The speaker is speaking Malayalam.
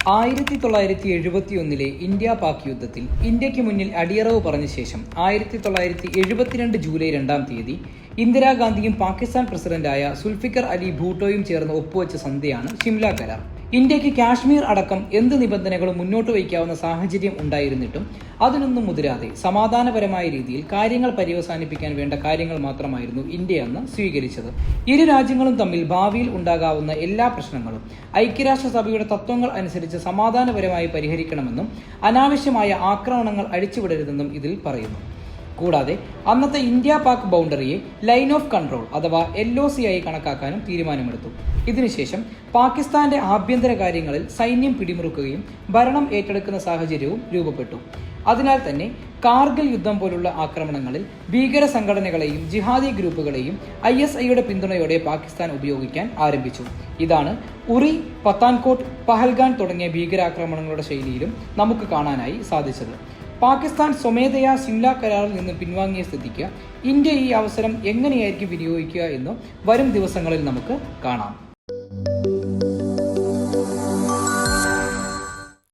1971 ഇന്ത്യ പാക് യുദ്ധത്തിൽ ഇന്ത്യക്ക് മുന്നിൽ അടിയറവ് പറഞ്ഞ ശേഷം 1972 ജൂലൈ 2 ഇന്ദിരാഗാന്ധിയും പാകിസ്ഥാൻ പ്രസിഡന്റായ സുൽഫിക്കർ അലി ഭൂട്ടോയും ചേർന്ന് ഒപ്പുവെച്ച സന്ധിയാണ് ഷിംല കരാർ. ഇന്ത്യക്ക് കാശ്മീർ അടക്കം എന്ത് നിബന്ധനകളും മുന്നോട്ട് വയ്ക്കാവുന്ന സാഹചര്യം ഉണ്ടായിരുന്നിട്ടും അതിനൊന്നും മുതിരാതെ സമാധാനപരമായ രീതിയിൽ കാര്യങ്ങൾ പര്യവസാനിപ്പിക്കാൻ വേണ്ട കാര്യങ്ങൾ മാത്രമായിരുന്നു ഇന്ത്യ അന്ന് സ്വീകരിച്ചത്. ഇരു രാജ്യങ്ങളും തമ്മിൽ ഭാവിയിൽ ഉണ്ടാകാവുന്ന എല്ലാ പ്രശ്നങ്ങളും ഐക്യരാഷ്ട്രസഭയുടെ തത്വങ്ങൾ അനുസരിച്ച് സമാധാനപരമായി പരിഹരിക്കണമെന്നും അനാവശ്യമായ ആക്രമണങ്ങൾ അഴിച്ചുവിടരുതെന്നും ഇതിൽ പറയുന്നു. കൂടാതെ അന്നത്തെ ഇന്ത്യ പാക് ബൗണ്ടറിയെ ലൈൻ ഓഫ് കൺട്രോൾ അഥവാ LOC ആയി കണക്കാക്കാനും തീരുമാനമെടുത്തു. ഇതിനുശേഷം പാകിസ്ഥാന്റെ ആഭ്യന്തര കാര്യങ്ങളിൽ സൈന്യം പിടിമുറുക്കുകയും ഭരണം ഏറ്റെടുക്കുന്ന സാഹചര്യവും രൂപപ്പെട്ടു. അതിനാൽ തന്നെ കാർഗിൽ യുദ്ധം പോലുള്ള ആക്രമണങ്ങളിൽ ഭീകര സംഘടനകളെയും ജിഹാദി ഗ്രൂപ്പുകളെയും ISIയുടെ പിന്തുണയോടെ പാകിസ്ഥാൻ ഉപയോഗിക്കാൻ ആരംഭിച്ചു. ഇതാണ് ഉറി, പത്താൻകോട്ട്, പഹൽഗാൻ തുടങ്ങിയ ഭീകരാക്രമണങ്ങളുടെ ശൈലിയിലും നമുക്ക് കാണാനായി സാധിച്ചത്. പാകിസ്ഥാൻ സ്വമേധയാ ഷിംല കരാറിൽ നിന്ന് പിൻവാങ്ങിയ സ്ഥിതിക്ക് ഇന്ത്യ ഈ അവസരം എങ്ങനെയായിരിക്കും വിനിയോഗിക്കുക എന്ന് വരും ദിവസങ്ങളിൽ നമുക്ക് കാണാം.